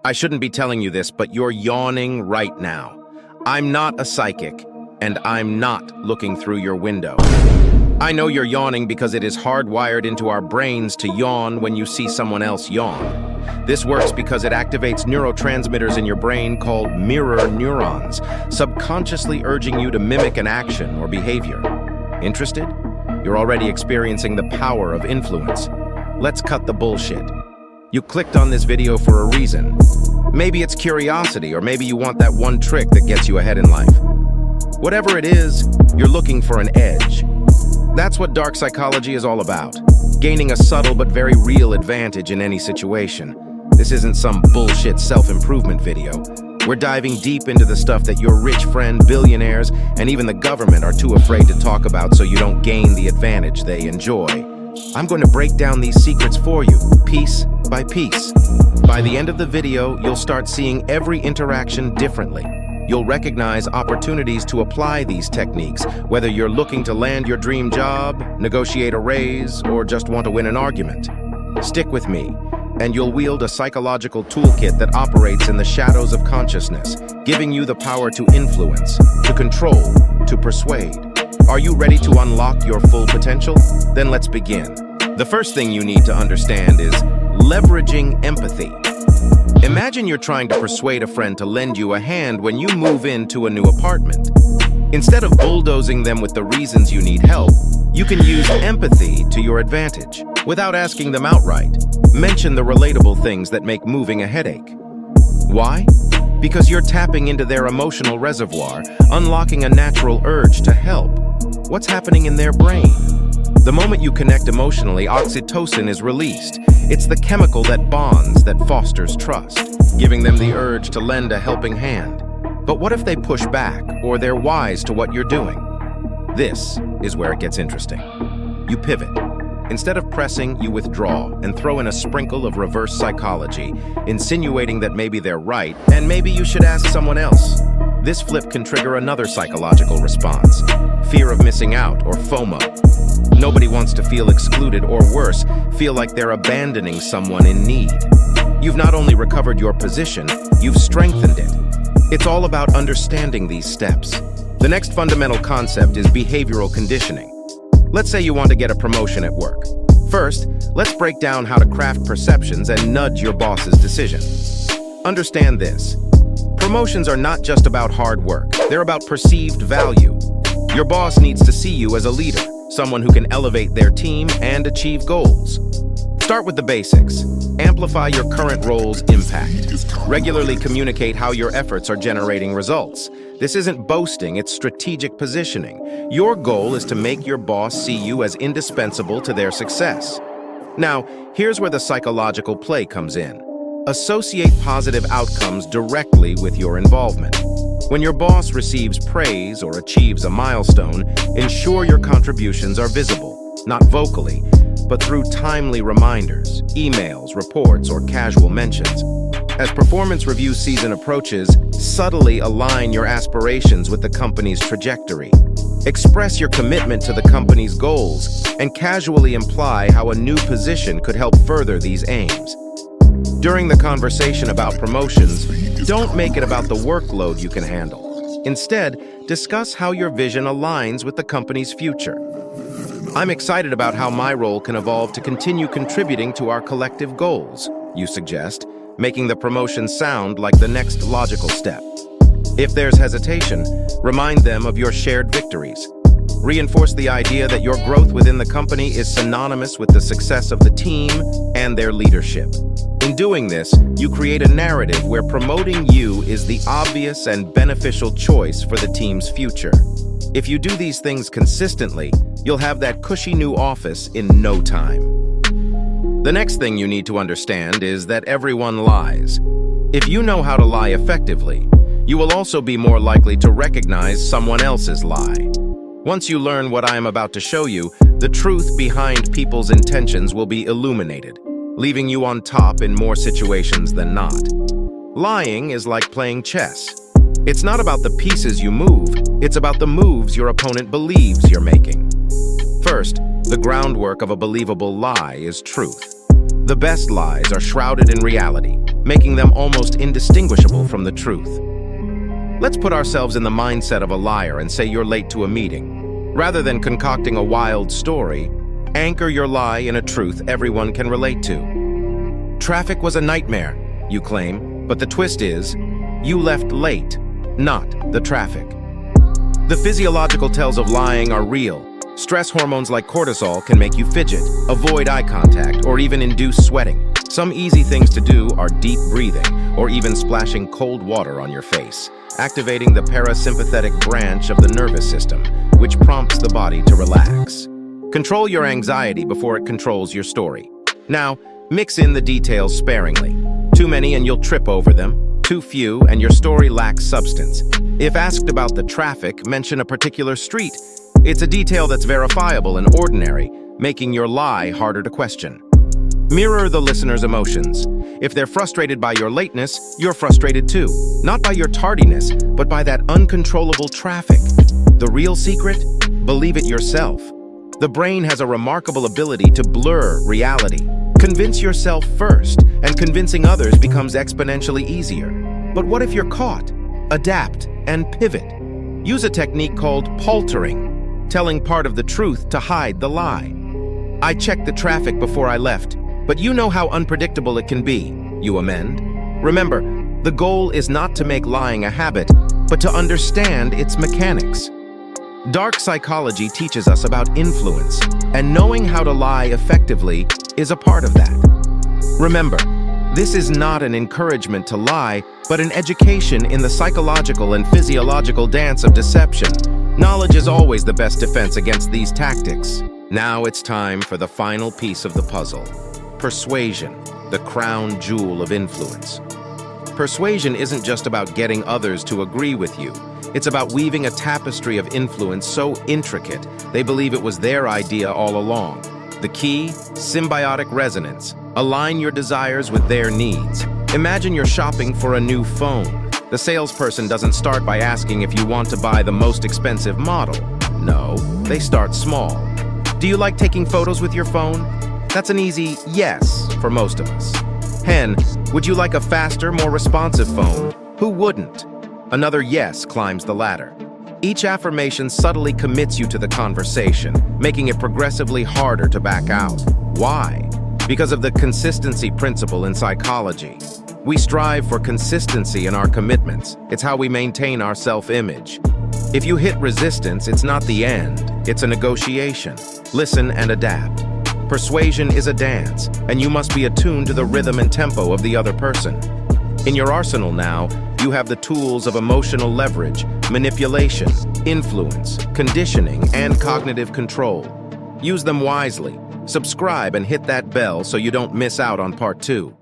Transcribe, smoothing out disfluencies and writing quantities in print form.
I shouldn't be telling you this, but you're yawning right now. I'm not a psychic, and I'm not looking through your window. I know you're yawning because it is hardwired into our brains to yawn when you see someone else yawn. This works because it activates neurotransmitters in your brain called mirror neurons, subconsciously urging you to mimic an action or behavior. Interested? You're already experiencing the power of influence. Let's cut the bullshit. You clicked on this video for a reason. Maybe it's curiosity, or maybe you want that one trick that gets you ahead in life. Whatever it is, you're looking for an edge. That's what dark psychology is all about. Gaining a subtle but very real advantage in any situation. This isn't some bullshit self-improvement video. We're diving deep into the stuff that your rich friend, billionaires, and even the government are too afraid to talk about so you don't gain the advantage they enjoy. I'm going to break down these secrets for you, piece by piece. By the end of the video, you'll start seeing every interaction differently. You'll recognize opportunities to apply these techniques, whether you're looking to land your dream job, negotiate a raise, or just want to win an argument. Stick with me, and you'll wield a psychological toolkit that operates in the shadows of consciousness, giving you the power to influence, to control, to persuade. Are you ready to unlock your full potential? Then let's begin. The first thing you need to understand is leveraging empathy. Imagine you're trying to persuade a friend to lend you a hand when you move into a new apartment. Instead of bulldozing them with the reasons you need help, you can use empathy to your advantage. Without asking them outright, mention the relatable things that make moving a headache. Why? Because you're tapping into their emotional reservoir, unlocking a natural urge to help. What's happening in their brain? The moment you connect emotionally, oxytocin is released. It's the chemical that bonds, that fosters trust, giving them the urge to lend a helping hand. But what if they push back, or they're wise to what you're doing? This is where it gets interesting. You pivot. Instead of pressing, you withdraw and throw in a sprinkle of reverse psychology, insinuating that maybe they're right, and maybe you should ask someone else. This flip can trigger another psychological response: fear of missing out, or FOMO. Nobody wants to feel excluded, or worse, feel like they're abandoning someone in need. You've not only recovered your position, you've strengthened it. It's all about understanding these steps. The next fundamental concept is behavioral conditioning. Let's say you want to get a promotion at work. First, let's break down how to craft perceptions and nudge your boss's decision. Understand this. Promotions are not just about hard work. They're about perceived value. Your boss needs to see you as a leader, someone who can elevate their team and achieve goals. Start with the basics. Amplify your current role's impact. Regularly communicate how your efforts are generating results. This isn't boasting, it's strategic positioning. Your goal is to make your boss see you as indispensable to their success. Now, here's where the psychological play comes in. Associate positive outcomes directly with your involvement. When your boss receives praise or achieves a milestone, ensure your contributions are visible, not vocally, but through timely reminders, emails, reports, or casual mentions. As performance review season approaches, subtly align your aspirations with the company's trajectory. Express your commitment to the company's goals, and casually imply how a new position could help further these aims. During the conversation about promotions, don't make it about the workload you can handle. Instead, discuss how your vision aligns with the company's future. I'm excited about how my role can evolve to continue contributing to our collective goals, you suggest, making the promotion sound like the next logical step. If there's hesitation, remind them of your shared victories. Reinforce the idea that your growth within the company is synonymous with the success of the team and their leadership. In doing this, you create a narrative where promoting you is the obvious and beneficial choice for the team's future. If you do these things consistently, you'll have that cushy new office in no time. The next thing you need to understand is that everyone lies. If you know how to lie effectively, you will also be more likely to recognize someone else's lie. Once you learn what I am about to show you, the truth behind people's intentions will be illuminated, leaving you on top in more situations than not. Lying is like playing chess. It's not about the pieces you move, it's about the moves your opponent believes you're making. First, the groundwork of a believable lie is truth. The best lies are shrouded in reality, making them almost indistinguishable from the truth. Let's put ourselves in the mindset of a liar and say you're late to a meeting. Rather than concocting a wild story, anchor your lie in a truth everyone can relate to. Traffic was a nightmare, you claim, but the twist is, you left late, not the traffic. The physiological tells of lying are real. Stress hormones like cortisol can make you fidget, avoid eye contact, or even induce sweating. Some easy things to do are deep breathing, or even splashing cold water on your face, activating the parasympathetic branch of the nervous system, which prompts the body to relax. Control your anxiety before it controls your story. Now, mix in the details sparingly. Too many and you'll trip over them. Too few and your story lacks substance. If asked about the traffic, mention a particular street. It's a detail that's verifiable and ordinary, making your lie harder to question. Mirror the listener's emotions. If they're frustrated by your lateness, you're frustrated too. Not by your tardiness, but by that uncontrollable traffic. The real secret? Believe it yourself. The brain has a remarkable ability to blur reality. Convince yourself first, and convincing others becomes exponentially easier. But what if you're caught? Adapt and pivot. Use a technique called paltering, telling part of the truth to hide the lie. I checked the traffic before I left, but you know how unpredictable it can be, you amend. Remember, the goal is not to make lying a habit, but to understand its mechanics. Dark psychology teaches us about influence, and knowing how to lie effectively is a part of that. Remember, this is not an encouragement to lie, but an education in the psychological and physiological dance of deception. Knowledge is always the best defense against these tactics. Now it's time for the final piece of the puzzle. Persuasion, the crown jewel of influence. Persuasion isn't just about getting others to agree with you. It's about weaving a tapestry of influence so intricate they believe it was their idea all along. The key? Symbiotic resonance. Align your desires with their needs. Imagine you're shopping for a new phone. The salesperson doesn't start by asking if you want to buy the most expensive model. No, they start small. Do you like taking photos with your phone? That's an easy yes for most of us. Hen, would you like a faster, more responsive phone? Who wouldn't? Another yes climbs the ladder. Each affirmation subtly commits you to the conversation, making it progressively harder to back out. Why? Because of the consistency principle in psychology. We strive for consistency in our commitments. It's how we maintain our self-image. If you hit resistance, it's not the end. It's a negotiation. Listen and adapt. Persuasion is a dance, and you must be attuned to the rhythm and tempo of the other person. In your arsenal now, you have the tools of emotional leverage, manipulation, influence, conditioning, and cognitive control. Use them wisely. Subscribe and hit that bell so you don't miss out on part 2.